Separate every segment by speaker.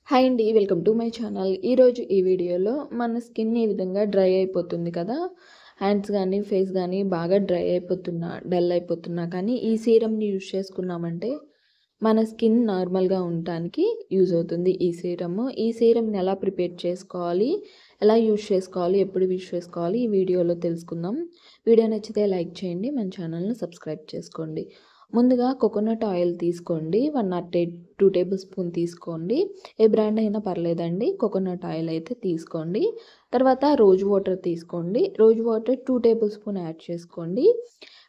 Speaker 1: Hi అండి. Welcome to my channel. ఈరోజు ఈ వీడియోలో మన స్కిన్ ఈ విధంగా డ్రై అయిపోతుంది కదా! హ్యాండ్స్ గానీ, ఫేస్ గానీ బాగా డ్రై అయిపోతున్నా, డల్ అయిపోతున్నా కానీ ఈ సీరమ్‌ని యూజ్ చేసుకున్నామంటే మన స్కిన్ నార్మల్‌గా ఉండటానికి యూజ్ అవుతుంది ఈ సీరము. ఈ సీరమ్‌ని ఎలా ప్రిపేర్ చేసుకోవాలి, ఎలా యూజ్ చేసుకోవాలి, ఎప్పుడు యూజ్ చేసుకోవాలి ఈ వీడియోలో తెలుసుకుందాం. వీడియో నచ్చితే లైక్ చేయండి. మన ఛానల్‌ని సబ్స్క్రైబ్ చేసుకోండి. ముందుగా కోకోనట్ ఆయిల్ తీసుకోండి. 1 ఆర్ 2 టేబుల్ స్పూన్ తీసుకోండి. ఏ బ్రాండ్ అయినా పర్లేదండి. కోకోనట్ ఆయిల్ అయితే తీసుకోండి. తర్వాత రోజ్ వాటర్ తీసుకోండి. Rose water 2 tablespoon add చేసుకోండి.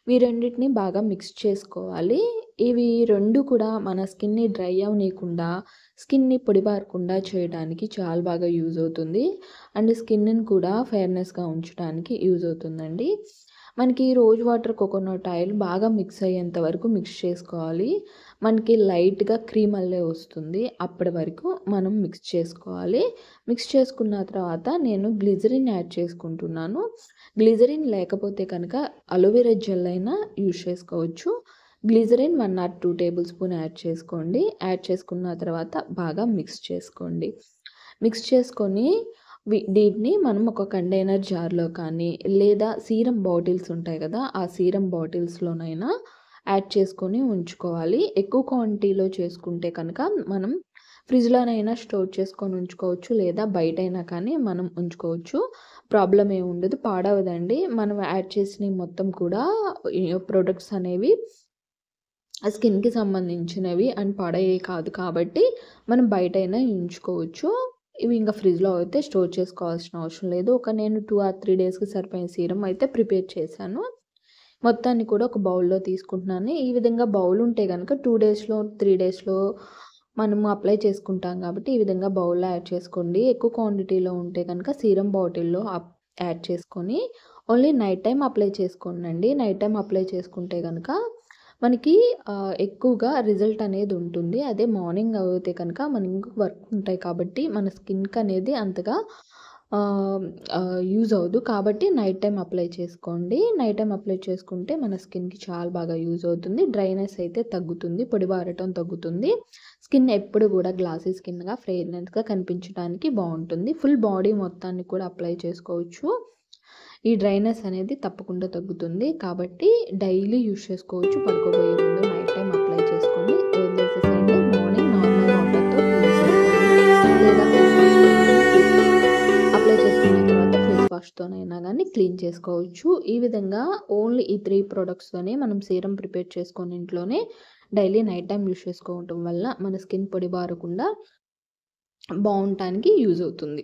Speaker 1: ఇవి రెండిటిని బాగా మిక్స్ చేసుకోవాలి. ఇవి 2 కూడా మన స్కిన్‌ని డ్రై అవ్వనీయకుండా, స్కిన్‌ని పొడిబారకుండా చేయడానికి చాలా బాగా యూజ్ అవుతుంది. అండ్ స్కిన్‌ని కూడా ఫెయిర్‌నెస్‌గా ఉంచడానికి యూజ్ అవుతుందండి. మనకి రోజ్ వాటర్, కోకోనట్ ఆయిల్ బాగా మిక్స్ అయ్యేంత వరకు మిక్స్ చేసుకోవాలి. మనకి లైట్‌గా క్రీమ్ అల్లే వస్తుంది. అప్పటి వరకు మనం మిక్స్ చేసుకోవాలి. మిక్స్ చేసుకున్న తర్వాత నేను గ్లిజరిన్ యాడ్ చేసుకుంటున్నాను. గ్లిజరిన్ లేకపోతే కనుక అలోవెరా జెల్ అయినా యూజ్ చేసుకోవచ్చు. Glycerin 1 or 2 tablespoon add చేసుకోండి. యాడ్ చేసుకున్న తర్వాత బాగా మిక్స్ చేసుకోండి. మిక్స్ చేసుకొని దీన్ని మనం ఒక కంటైనర్ జార్‌లో కానీ, లేదా సీరమ్ బాటిల్స్ ఉంటాయి కదా! ఆ సీరమ్ బాటిల్స్‌లోనైనా యాడ్ చేసుకొని ఉంచుకోవాలి. ఎక్కువ క్వాంటిటీలో చేసుకుంటే కనుక మనం ఫ్రిడ్జ్‌లోనైనా స్టోర్ చేసుకొని ఉంచుకోవచ్చు. లేదా బయటైనా కానీ మనం ఉంచుకోవచ్చు. ప్రాబ్లమ్ ఏమి ఉండదు. పాడవదండి. మనం యాడ్ చేసినవి మొత్తం కూడా ప్రొడక్ట్స్ అనేవి స్కిన్‌కి సంబంధించినవి అండ్ పాడయ్యేవి కాదు కాబట్టి మనం బయటైనా ఉంచుకోవచ్చు. ఇవి ఇంకా ఫ్రిడ్జ్‌లో అయితే స్టోర్ చేసుకోవాల్సిన అవసరం లేదు. నేను 2 ఆర్ 3 డేస్‌కి సరిపోయిన సీరమ్ అయితే ప్రిపేర్ చేశాను. మొత్తాన్ని కూడా ఒక బౌల్‌లో తీసుకుంటున్నాను. ఈ విధంగా బౌల్ ఉంటే గనుక 2 డేస్‌లో, 3 డేస్‌లో మనము అప్లై చేసుకుంటాం కాబట్టి ఈ విధంగా బౌల్‌లో యాడ్ చేసుకోండి. ఎక్కువ క్వాంటిటీలో ఉంటే గనుక సీరమ్ బాటిల్‌లో యాడ్ చేసుకొని ఓన్లీ నైట్ టైమ్ అప్లై చేసుకోండండి. నైట్ టైమ్ అప్లై చేసుకుంటే గనుక మనకి ఎక్కువగా రిజల్ట్ అనేది ఉంటుంది. అదే మార్నింగ్ అయితే కనుక మనకి వర్క్ ఉంటాయి కాబట్టి మన స్కిన్‌కి అనేది అంతగా ఆహ్, యూజ్ అవ్వదు. కాబట్టి నైట్ టైమ్ అప్లై చేసుకోండి. నైట్ టైమ్ అప్లై చేసుకుంటే మన స్కిన్‌కి చాలా బాగా యూజ్ అవుతుంది. డ్రైనెస్ అయితే తగ్గుతుంది. పొడిబారటం తగ్గుతుంది. స్కిన్ ఎప్పుడు కూడా గ్లాసీ స్కిన్‌గా, ఫ్రేగ్రెంట్‌గా కనిపించడానికి బావుంటుంది. ఫుల్ బాడీ మొత్తాన్ని కూడా అప్లై చేసుకోవచ్చు. ఈ డ్రైనెస్ అనేది తప్పకుండా తగ్గుతుంది. కాబట్టి డైలీ యూజ్ చేసుకోవచ్చు. పడుకోబోయే ముందు నైట్ టైమ్ అప్లై చేసుకొని వదిలేసేసేయండి. మార్నింగ్ నార్మల్ వాటర్‌తో క్లీన్ చేసుకోండి. లేదా అప్లై చేసుకున్న తర్వాత ఫేస్ వాష్‌తోనైనా గానీ క్లీన్ చేసుకోవచ్చు. ఈ విధంగా ఓన్లీ ఈ 3 ప్రొడక్ట్స్‌తోనే మనం సీరమ్ ప్రిపేర్ చేసుకొని ఇంట్లోనే డైలీ నైట్ టైమ్ యూజ్ చేసుకోవటం వల్ల మన స్కిన్ పొడిబారకుండా బావుంటానికి యూజ్ అవుతుంది.